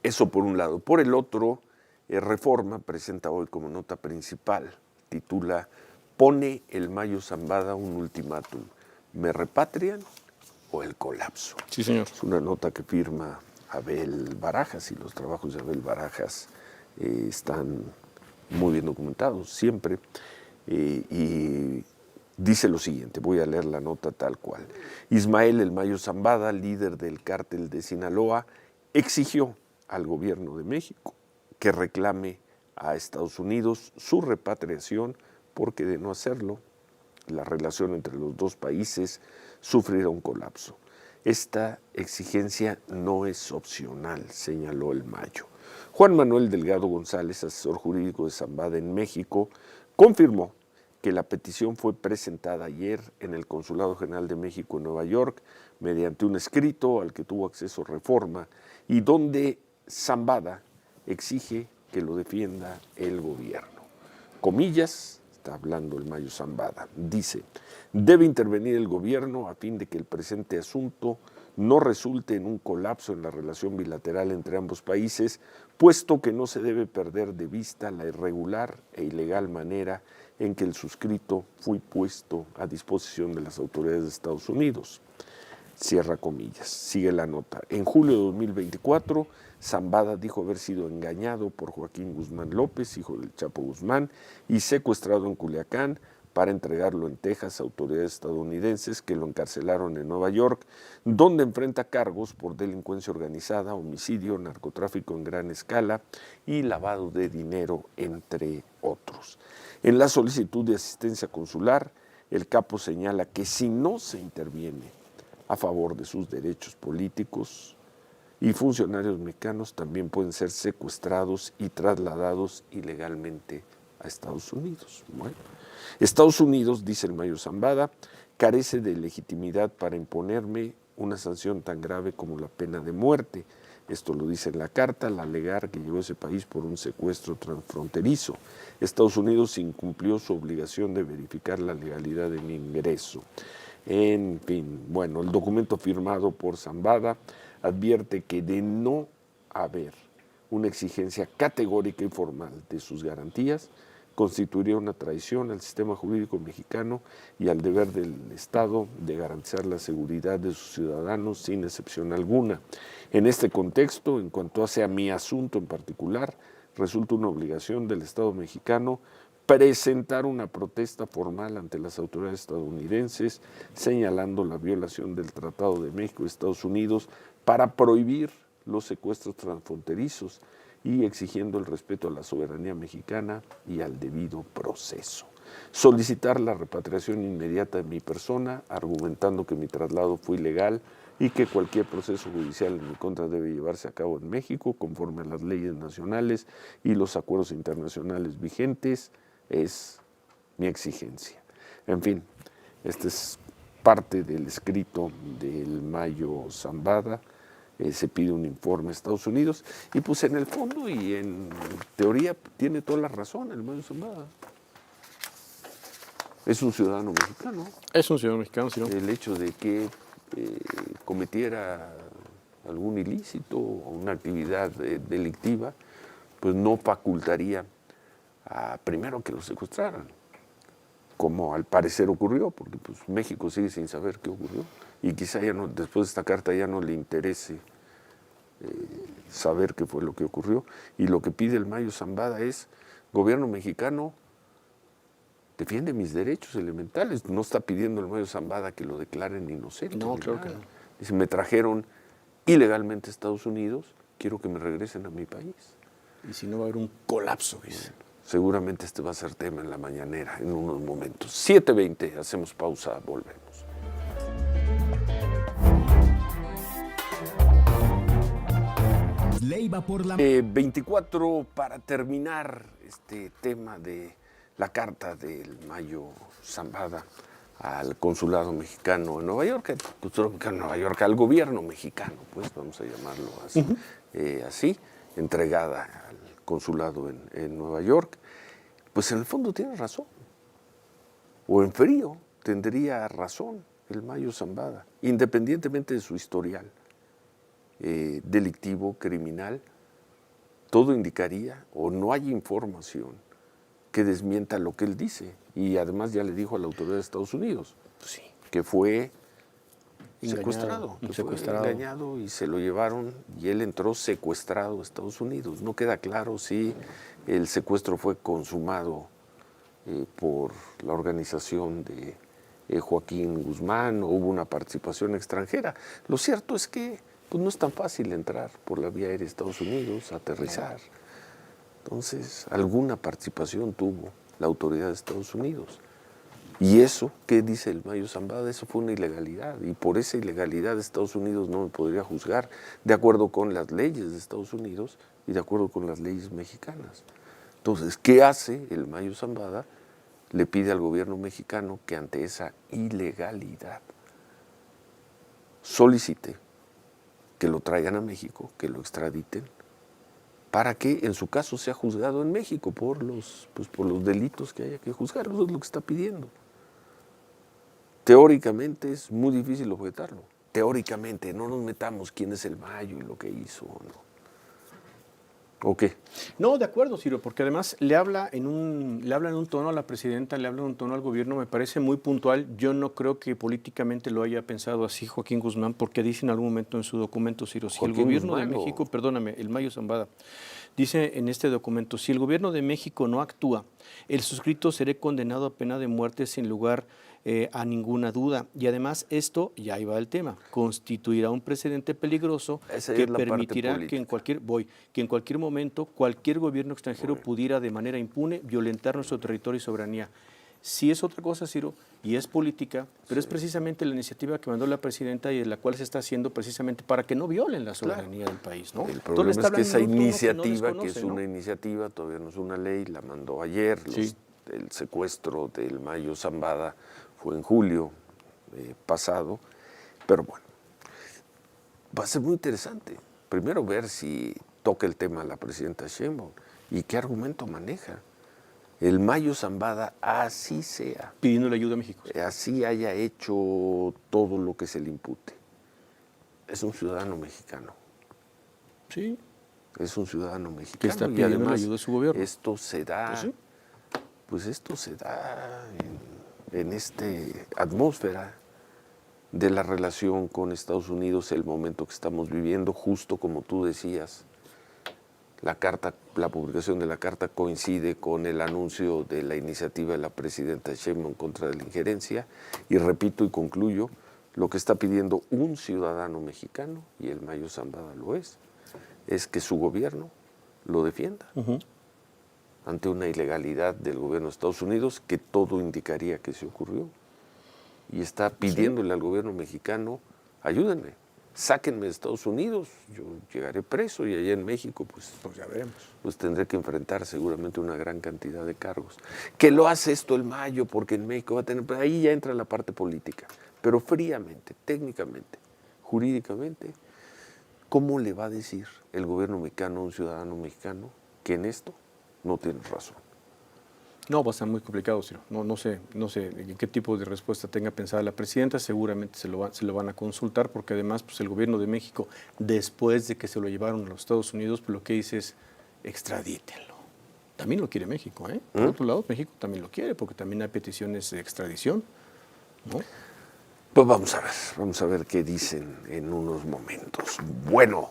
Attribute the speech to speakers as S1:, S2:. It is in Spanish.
S1: Eso por un lado. Por el otro, Reforma presenta hoy como nota principal, titula "Pone el Mayo Zambada un ultimátum, ¿me repatrian o el colapso?".
S2: Sí, señor.
S1: Es una nota que firma Abel Barajas, y los trabajos de Abel Barajas están muy bien documentados siempre, y dice lo siguiente, voy a leer la nota tal cual. Ismael El Mayo Zambada, líder del cártel de Sinaloa, exigió al gobierno de México que reclame a Estados Unidos su repatriación, porque de no hacerlo, la relación entre los dos países sufrirá un colapso. Esta exigencia no es opcional, señaló El Mayo. Juan Manuel Delgado González, asesor jurídico de Zambada en México, confirmó que la petición fue presentada ayer en el Consulado General de México en Nueva York mediante un escrito al que tuvo acceso Reforma y donde Zambada exige que lo defienda el gobierno. Comillas, está hablando El Mayo Zambada, dice: debe intervenir el gobierno a fin de que el presente asunto no resulte en un colapso en la relación bilateral entre ambos países, puesto que no se debe perder de vista la irregular e ilegal manera en que el suscrito fue puesto a disposición de las autoridades de Estados Unidos. Cierra comillas. Sigue la nota. En julio de 2024, Zambada dijo haber sido engañado por Joaquín Guzmán López, hijo del Chapo Guzmán, y secuestrado en Culiacán para entregarlo en Texas a autoridades estadounidenses que lo encarcelaron en Nueva York, donde enfrenta cargos por delincuencia organizada, homicidio, narcotráfico en gran escala y lavado de dinero, entre otros. En la solicitud de asistencia consular, el capo señala que si no se interviene a favor de sus derechos políticos, y funcionarios mexicanos también pueden ser secuestrados y trasladados ilegalmente a Estados Unidos. Bueno, Estados Unidos, dice El Mayo Zambada, carece de legitimidad para imponerme una sanción tan grave como la pena de muerte. Esto lo dice en la carta al alegar que llegó a ese país por un secuestro transfronterizo. Estados Unidos incumplió su obligación de verificar la legalidad de mi ingreso. En fin, bueno, el documento firmado por Zambada advierte que de no haber una exigencia categórica y formal de sus garantías, constituiría una traición al sistema jurídico mexicano y al deber del Estado de garantizar la seguridad de sus ciudadanos sin excepción alguna. En este contexto, en cuanto hace a mi asunto en particular, resulta una obligación del Estado mexicano presentar una protesta formal ante las autoridades estadounidenses señalando la violación del Tratado de México y Estados Unidos para prohibir los secuestros transfronterizos y exigiendo el respeto a la soberanía mexicana y al debido proceso. Solicitar la repatriación inmediata de mi persona, argumentando que mi traslado fue ilegal y que cualquier proceso judicial en mi contra debe llevarse a cabo en México conforme a las leyes nacionales y los acuerdos internacionales vigentes, es mi exigencia. En fin, este es parte del escrito del Mayo Zambada. Se pide un informe a Estados Unidos y pues en el fondo y en teoría tiene toda la razón el Mayo Zambada. Es un ciudadano mexicano.
S2: Es un ciudadano mexicano, sí, ¿no?
S1: El hecho de que cometiera algún ilícito o una actividad delictiva, pues no facultaría primero que lo secuestraran, como al parecer ocurrió, porque pues México sigue sin saber qué ocurrió y quizá ya no, después de esta carta ya no le interese saber qué fue lo que ocurrió. Y lo que pide el Mayo Zambada es: gobierno mexicano, defiende mis derechos elementales. No está pidiendo el Mayo Zambada que lo declaren inocente.
S2: No, claro que no.
S1: Dice: me trajeron ilegalmente a Estados Unidos, quiero que me regresen a mi país.
S2: Y si no va a haber un colapso, dice.
S1: Seguramente este va a ser tema en la mañanera en unos momentos. 7:20, hacemos pausa, volvemos. 24 para terminar este tema de la carta del Mayo Zambada al consulado mexicano en Nueva York, al gobierno mexicano, pues vamos a llamarlo así, así, entregada al consulado en Nueva York. Pues en el fondo tiene razón, o en frío tendría razón el Mayo Zambada, independientemente de su historial delictivo, criminal. todo indicaría, o no hay información que desmienta lo que él dice. Y además ya le dijo a la autoridad de Estados Unidos
S2: Sí.
S1: que fue
S2: Engañado,
S1: secuestrado, fue engañado y se lo llevaron y él entró secuestrado a Estados Unidos. No queda claro si el secuestro fue consumado por la organización de Joaquín Guzmán o hubo una participación extranjera. Lo cierto es que pues, no es tan fácil entrar por la vía aérea de Estados Unidos, aterrizar. Entonces, alguna participación tuvo la autoridad de Estados Unidos. Y eso, ¿qué dice el Mayo Zambada? Eso fue una ilegalidad. Y por esa ilegalidad Estados Unidos no me podría juzgar de acuerdo con las leyes de Estados Unidos y de acuerdo con las leyes mexicanas. Entonces, ¿qué hace el Mayo Zambada? Le pide al gobierno mexicano que ante esa ilegalidad solicite que lo traigan a México, que lo extraditen, para que en su caso sea juzgado en México por los delitos que haya que juzgar. Eso es lo que está pidiendo. Teóricamente es muy difícil objetarlo. Teóricamente, no nos metamos quién es el Mayo y lo que hizo o no. ¿O qué?
S2: No, de acuerdo, Ciro, porque además le habla en un tono a la presidenta, le habla en un tono al gobierno, me parece muy puntual. Yo no creo que políticamente lo haya pensado así Joaquín Guzmán, porque dice en algún momento en su documento, Ciro, si el gobierno de México, perdóname, el Mayo Zambada, dice en este documento, si el gobierno de México no actúa, el suscrito será condenado a pena de muerte sin lugar a ninguna duda. Y además esto, ya iba el tema, constituirá un precedente peligroso que permitirá que en cualquier momento cualquier gobierno extranjero pudiera de manera impune violentar nuestro territorio y soberanía. Sí es otra cosa, Ciro, y es política, pero es precisamente la iniciativa que mandó la presidenta y de la cual se está haciendo precisamente para que no violen la soberanía del país, ¿no?
S1: El problema es que esa iniciativa, que es una iniciativa, todavía no es una ley, la mandó ayer, el secuestro del Mayo Zambada fue en julio pasado, pero bueno, va a ser muy interesante. Primero ver si toca el tema la presidenta Sheinbaum y qué argumento maneja. El Mayo Zambada, así sea.
S2: Pidiéndole ayuda a México.
S1: Así haya hecho todo lo que se le impute. Es un ciudadano mexicano.
S2: Sí.
S1: Es un ciudadano mexicano.
S2: Que está pidiendo la ayuda de su gobierno.
S1: Esto se da, pues esto se da en esta atmósfera de la relación con Estados Unidos, el momento que estamos viviendo, justo como tú decías. La publicación de la carta coincide con el anuncio de la iniciativa de la presidenta Sheinbaum contra la injerencia y repito y concluyo, lo que está pidiendo un ciudadano mexicano, y el Mayo Zambada lo es que su gobierno lo defienda ante una ilegalidad del gobierno de Estados Unidos que todo indicaría que se ocurrió y está pidiéndole al gobierno mexicano, ayúdenme. Sáquenme de Estados Unidos, yo llegaré preso y allá en México pues
S2: ya veremos.
S1: Pues tendré que enfrentar seguramente una gran cantidad de cargos. Que lo hace esto el Mayo porque en México va a tener, ahí ya entra la parte política, pero fríamente, técnicamente, jurídicamente, ¿cómo le va a decir el gobierno mexicano a un ciudadano mexicano que en esto no tiene razón?
S2: No, va a estar muy complicado, Ciro. No sé qué tipo de respuesta tenga pensada la presidenta. Seguramente se lo van a consultar porque además pues, el gobierno de México, después de que se lo llevaron a los Estados Unidos, pues lo que dice es extradítenlo. También lo quiere México, ¿eh? Por otro lado, México también lo quiere porque también hay peticiones de extradición, ¿no?
S1: Pues vamos a ver qué dicen en unos momentos. Bueno,